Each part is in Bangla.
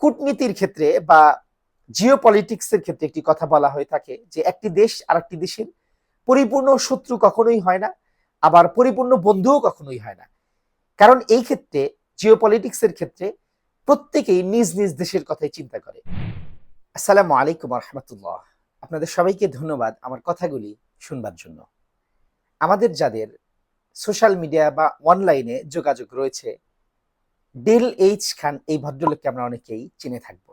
কূটনীতির ক্ষেত্রে বা জিওপলিটিক্সের ক্ষেত্রে একটি কথা বলা হয়ে থাকে যে একটি দেশ আর একটি দেশের পরিপূর্ণ শত্রু কখনোই হয় না, আবার পরিপূর্ণ বন্ধুও কখনোই হয় না। কারণ এই ক্ষেত্রে জিওপলিটিক্সের ক্ষেত্রে প্রত্যেকেই নিজ নিজ দেশের কথাই চিন্তা করে। আসসালামু আলাইকুম রহমতুল্লাহ। আপনাদের সবাইকে ধন্যবাদ আমার কথাগুলি শুনবার জন্য। আমাদের যাদের সোশ্যাল মিডিয়া বা অনলাইনে যোগাযোগ রয়েছে, ডেল এইচ খান এই ভদ্রলোককে আমরা অনেকেই চিনে থাকব।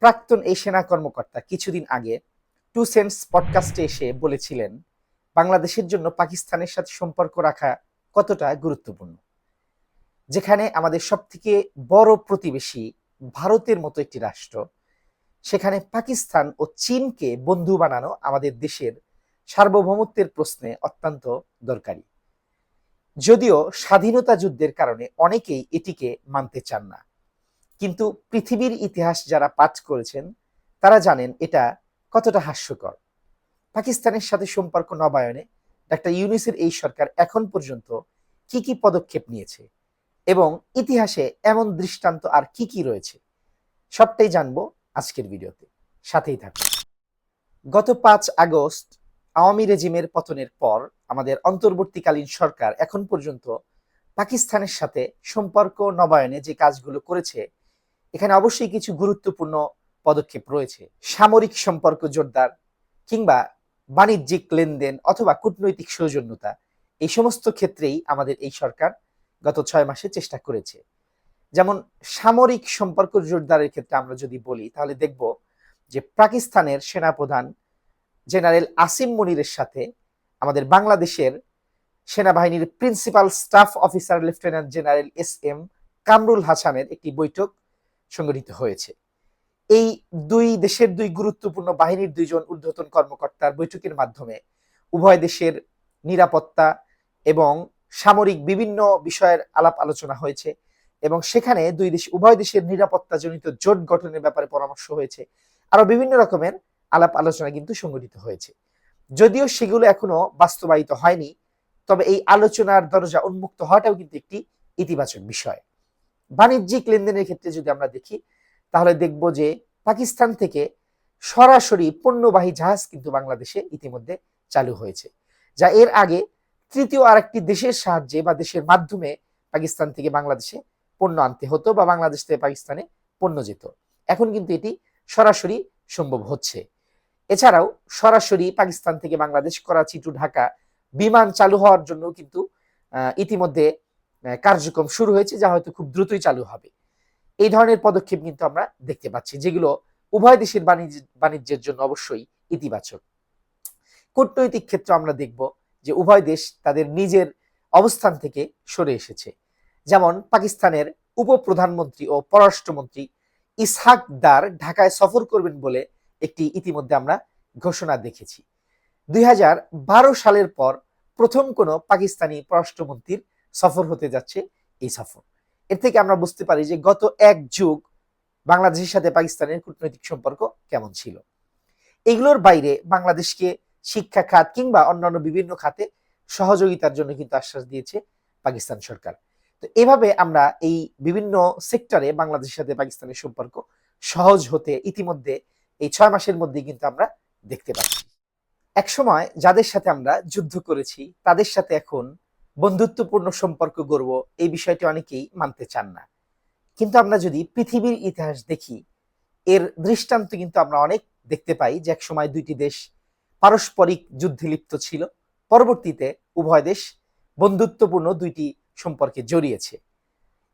প্রাক্তন এই সেনা কর্মকর্তা কিছুদিন আগে টু সেন্টস পডকাস্টে এসে বলেছিলেন বাংলাদেশের জন্য পাকিস্তানের সাথে সম্পর্ক রাখা কতটা গুরুত্বপূর্ণ। যেখানে আমাদের সবথেকে বড় প্রতিবেশী ভারতের মতো একটি রাষ্ট্র, সেখানে পাকিস্তান ও চীনকে বন্ধু বানানো আমাদের দেশের সার্বভৌমত্বের প্রশ্নে অত্যন্ত দরকারি। যদিও স্বাধীনতা যুদ্ধের কারণে অনেকেই এটিকে মানতে চান না, কিন্তু পৃথিবীর ইতিহাস যারা পাঠ করেছেন তারা জানেন এটা কতটা হাস্যকর। পাকিস্তানের সাথে সম্পর্ক নবায়নে ডাক্তার ইউনূসের এই সরকার এখন পর্যন্ত কি কি পদক্ষেপ নিয়েছে এবং ইতিহাসে এমন দৃষ্টান্ত আর কি কি রয়েছে, সবটাই জানবো আজকের ভিডিওতে। সাথেই থাকুন। গত 5 আগস্ট আওয়ামী রেজিমের পতনের পর আমাদের অন্তর্বর্তীকালীন সরকার এখন পর্যন্ত পাকিস্তানের সাথে সম্পর্ক নবায়নে যে কাজগুলো করেছে, এখানে অবশ্যই কিছু গুরুত্বপূর্ণ পদক্ষেপ রয়েছে। সামরিক সম্পর্ক জোরদার কিংবা বাণিজ্যিক লেনদেন অথবা কূটনৈতিক সৌজন্যতা, এই সমস্ত ক্ষেত্রেই আমাদের এই সরকার গত 6 মাসে চেষ্টা করেছে। যেমন সামরিক সম্পর্ক জোরদারের ক্ষেত্রে আমরা যদি বলি তাহলে দেখব যে পাকিস্তানের সেনাপ্রধান জেনারেল আসিম মুনিরের সাথে আমাদের বাংলাদেশের সেনাবাহিনীর principal staff officer lieutenant general SM. Kamrul হাসানের একটি বৈঠক সংগঠিত হয়েছে। এই দুই দেশের দুই গুরুত্বপূর্ণ বাহিনীর দুইজন ঊর্ধ্বতন কর্মকর্তার বৈঠকের মাধ্যমে উভয় দেশের নিরাপত্তা এবং সামরিক বিভিন্ন বিষয়ের আলাপ আলোচনা হয়েছে এবং সেখানে উভয় দেশের নিরাপত্তাজনিত জোট গঠনের ব্যাপারে পরামর্শ হয়েছে। আরো বিভিন্ন রকমের আলাপ আলোচনা কিন্তু সংগঠিত হয়েছে। যদিও সেগুলো এখনো বাস্তবায়িত হয়নি, তবে এই আলোচনার দরজা উন্মুক্ত হওয়াটাও কিন্তু একটি ইতিবাচক বিষয়। বাণিজ্যিক লেনদেনের ক্ষেত্রে যদি আমরা দেখি তাহলে দেখব যে পাকিস্তান থেকে সরাসরি পণ্যবাহী জাহাজ কিন্তু বাংলাদেশে ইতিমধ্যে চালু হয়েছে, যা এর আগে তৃতীয় আরেকটি দেশের সাহায্যে বা দেশের মাধ্যমে পাকিস্তান থেকে বাংলাদেশে পণ্য আনতে হতো বা বাংলাদেশ থেকে পাকিস্তানে পণ্য যেত। এখন কিন্তু এটি সরাসরি সম্ভব হচ্ছে। এছাড়াও সরাসরি পাকিস্তান থেকে বাংলাদেশ, করাচি টু ঢাকা বিমান চালু হওয়ার জন্য কিন্তু ইতিমধ্যে কার্যক্রম শুরু হয়েছে, যা হয়তো খুব দ্রুতই চালু হবে। এই ধরনের পদক্ষেপ কিন্তু আমরা দেখতে পাচ্ছি, যেগুলো উভয় দেশের বাণিজ্যের জন্য অবশ্যই ইতিবাচক। কূটনৈতিক ক্ষেত্রে আমরা দেখব যে উভয় দেশ তাদের নিজের অবস্থান থেকে সরে এসেছে। যেমন পাকিস্তানের উপপ্রধানমন্ত্রী ও পররাষ্ট্রমন্ত্রী ইসহাক দার ঢাকায় সফর করবেন বলে একটি ইতিমধ্যে আমরা ঘোষণা দেখেছি। 2012 সালের পর প্রথম কোনো পাকিস্তানি পররাষ্ট্রমন্ত্রীর সফর হতে যাচ্ছে এই সফর। এর থেকে আমরা বুঝতে পারি যে গত এক যুগ বাংলাদেশের সাথে পাকিস্তানের কূটনৈতিক সম্পর্ক কেমন ছিল। এগুলোর বাইরে বাংলাদেশকে শিক্ষা খাত কিংবা অন্যান্য বিভিন্ন খাতে সহযোগিতার জন্য কিন্তু আশ্বাস দিয়েছে পাকিস্তান সরকার। তো এভাবে আমরা এই বিভিন্ন সেক্টরে বাংলাদেশের সাথে পাকিস্তানের সম্পর্ক সহজ হতে ইতিমধ্যে এই 6 মাসের মধ্যে কিন্তু আমরা দেখতে পাচ্ছি। একসময় যাদের সাথে আমরা যুদ্ধ করেছি তাদের সাথে এখন বন্ধুত্বপূর্ণ সম্পর্ক গড়ব, এই বিষয়টি অনেকেই মানতে চান না। কিন্তু আমরা যদি পৃথিবীর ইতিহাস দেখি, এর দৃষ্টান্ত কিন্তু আমরা অনেক দেখতে পাই যে একসময় দুইটি দেশ পারস্পরিক যুদ্ধে লিপ্ত ছিল, পরবর্তীতে উভয় দেশ বন্ধুত্বপূর্ণ দুইটি সম্পর্কে জড়িয়েছে।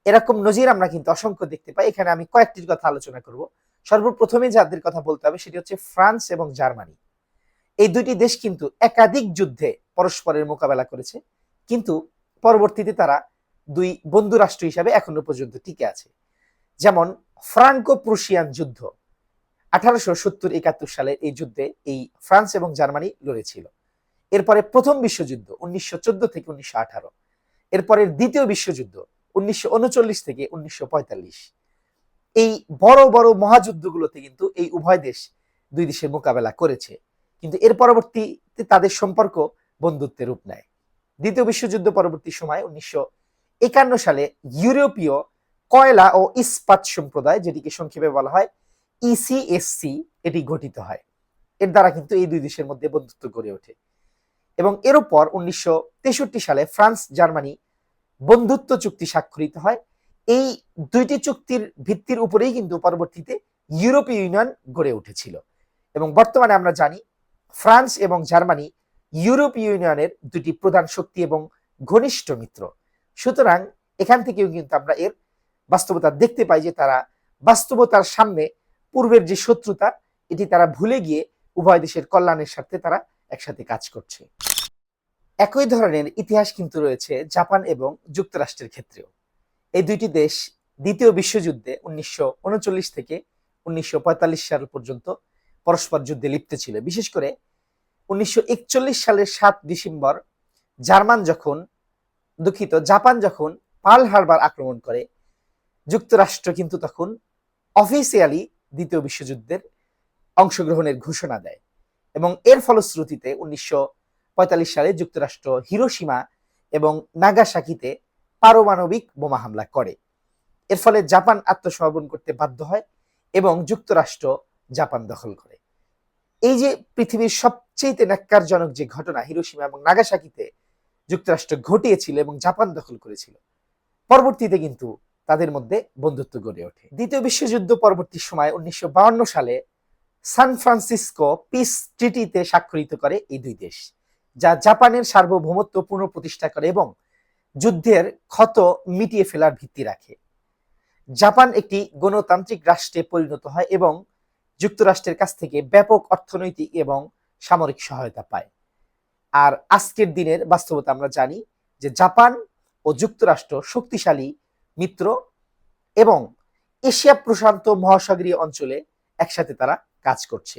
এরকম নজির আমরা কিন্তু অসংখ্য দেখতে পাই। এখানে আমি কয়েকটির কথা আলোচনা করব। সর্বপ্রথমে যাদের কথা বলতে হবে সেটি হচ্ছে ফ্রান্স এবং জার্মানি। এই দুইটি দেশ কিন্তু একাধিক যুদ্ধে পরস্পরের মোকাবেলা করেছে, কিন্তু পরবর্তীতে তারা দুই বন্ধু রাষ্ট্র হিসাবে এখনো পর্যন্ত টিকে আছে। যেমন ফ্রাঙ্কো প্রুশিয়ান যুদ্ধ 1870-71 সালে এই যুদ্ধে এই ফ্রান্স এবং জার্মানি লড়েছিল। এরপরে প্রথম বিশ্বযুদ্ধ 1914 থেকে 1918, এরপরে দ্বিতীয় বিশ্বযুদ্ধ 1939 থেকে 1945। এই বড় বড় মহাযুদ্ধগুলোতে কিন্তু এই উভয় দেশ দুই দেশের মোকাবেলা করেছে, কিন্তু এর পরবর্তীতে তাদের সম্পর্ক বন্ধুত্বের রূপ নেয়। দ্বিতীয় বিশ্বযুদ্ধ পরবর্তী সময় 1951 সালে ইউরোপীয় কয়লা ও ইস্পাত সম্প্রদায়, যেটিকে সংক্ষেপে বলা হয় ইসিএসসি, এটি গঠিত হয়। এর দ্বারা কিন্তু এই দুই দেশের মধ্যে বন্ধুত্ব গড়ে ওঠে এবং এর উপর 1963 সালে ফ্রান্স জার্মানি বন্ধুত্ব চুক্তি স্বাক্ষরিত হয়। এই দুইটি চুক্তির ভিত্তির উপরেই কিন্তু পরবর্তীতে ইউরোপীয় ইউনিয়ন গড়ে উঠেছিল এবং বর্তমানে আমরা জানি ফ্রান্স এবং জার্মানি ইউরোপীয় ইউনিয়নের দুটি প্রধান শক্তি এবং ঘনিষ্ঠ মিত্র। সুতরাং এখান থেকেও কিন্তু আমরা এর বাস্তবতা দেখতে পাই যে তারা বাস্তবতার সামনে পূর্বের যে শত্রুতা, এটি তারা ভুলে গিয়ে উভয় দেশের কল্যাণের স্বার্থে তারা একসাথে কাজ করছে। একই ধরনের ইতিহাস কিন্তু রয়েছে জাপান এবং যুক্তরাষ্ট্রের ক্ষেত্রেও। এই দুইটি দেশ দ্বিতীয় বিশ্বযুদ্ধে 1939 থেকে 1945 সাল পর্যন্ত পরস্পর যুদ্ধে লিপ্ত ছিল। বিশেষ করে 1941 সালের 7 ডিসেম্বর জাপান যখন পার্ল হারবার আক্রমণ করে, যুক্তরাষ্ট্র কিন্তু তখন অফিসিয়ালি দ্বিতীয় বিশ্বযুদ্ধের অংশগ্রহণের ঘোষণা দেয় এবং এর ফলশ্রুতিতে 1945 সালে যুক্তরাষ্ট্র হিরোশিমা এবং নাগাসাকিতে পারমাণবিক বোমা হামলা করে। এর ফলে জাপান আত্মসমর্পণ করতে বাধ্য হয় এবং যুক্তরাষ্ট্র জাপান দখল করে। এই যে পৃথিবীর সবচেয়ে ন্যাক্কারজনক যে ঘটনা হিরোশিমা এবং নাগাসাকিতে যুক্তরাষ্ট্র ঘটিয়েছিল এবং জাপান দখল করেছিল, পরবর্তীতে কিন্তু তাদের মধ্যে বন্ধুত্ব গড়ে ওঠে। দ্বিতীয় বিশ্বযুদ্ধ পরবর্তী সময় 1952 সালে সান ফ্রান্সিসকো পিস ট্রিটিতে স্বাক্ষরিত করে এই দুই দেশ, যা জাপানের সার্বভৌমত্ব পুনঃপ্রতিষ্ঠা করে এবং যুদ্ধের ক্ষত মিটিয়ে ফেলার ভিত্তি রাখে। জাপান একটি গণতান্ত্রিক রাষ্ট্রে পরিণত হয় এবং যুক্তরাষ্ট্রের কাছ থেকে ব্যাপক অর্থনৈতিক এবং সামরিক সহায়তা পায়। আর আজকের দিনের বাস্তবতা আমরা জানি যে জাপান ও যুক্তরাষ্ট্র শক্তিশালী মিত্র এবং এশিয়া প্রশান্ত মহাসাগরীয় অঞ্চলে একসাথে তারা কাজ করছে।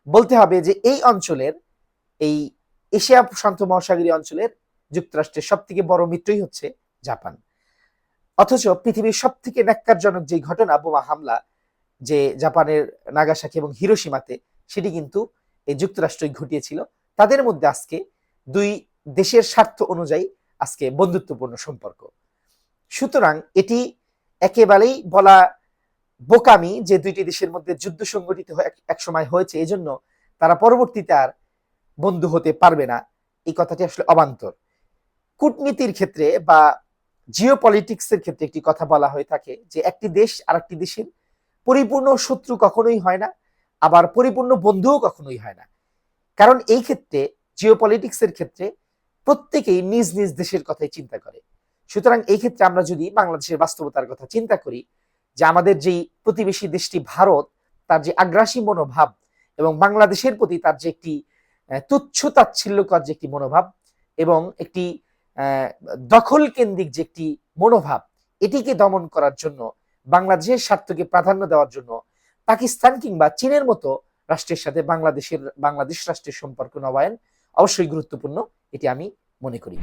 বলতে হবে যে এই এশিয়া প্রশান্ত মহাসাগরীয় অঞ্চলের যুক্তরাষ্ট্রের সব থেকে বড় মিত্রই হচ্ছে জাপান। অথচ পৃথিবীর সব থেকে ন্যাক্কারজনক যে ঘটনা বোমা হামলা যে জাপানের নাগাসাকি এবং হিরোশিমাতে, সেটি কিন্তু এই যুক্তরাষ্ট্রই ঘটিয়েছিল। তাদের মধ্যে আজকে দুই দেশের স্বার্থ অনুযায়ী আজকে বন্ধুত্বপূর্ণ সম্পর্ক। সুতরাং এটি একেবারেই বলা বোকামি যে দুইটি দেশের মধ্যে যুদ্ধ সংগঠিত এক সময় হয়েছে, এজন্য তারা পরবর্তীতে আর বন্ধু হতে পারবে না, এই কথাটি আসলে অবান্তর। কূটনীতির ক্ষেত্রে বা জিওপলিটিক্সের ক্ষেত্রে একটি কথা বলা হয়ে থাকে যে একটি দেশ আর একটি দেশের পরিপূর্ণ শত্রু কখনোই হয় না, আবার পরিপূর্ণ বন্ধুও কখনোই হয় না। কারণ এই ক্ষেত্রে জিওপলিটিক্সের ক্ষেত্রে প্রত্যেকেই নিজ নিজ দেশের কথাই চিন্তা করে। সুতরাং এই ক্ষেত্রে আমরা যদি বাংলাদেশের বাস্তবতার কথা চিন্তা করি, যে আমাদের যেই প্রতিবেশী দেশটি ভারত, তার যে আগ্রাসী মনোভাব এবং বাংলাদেশের প্রতি তার যে একটি তুচ্ছ তাচ্ছিল্যকর যে একটি মনোভাব এবং একটি দখল কেন্দ্রিক যে একটি মনোভাব, এটিকে দমন করার জন্য, বাংলাদেশের স্বার্থকে প্রাধান্য দেওয়ার জন্য পাকিস্তান কিংবা চীনের মতো রাষ্ট্রের সাথে বাংলাদেশ রাষ্ট্রের সম্পর্ক নবায়ন অবশ্যই গুরুত্বপূর্ণ, এটি আমি মনে করি।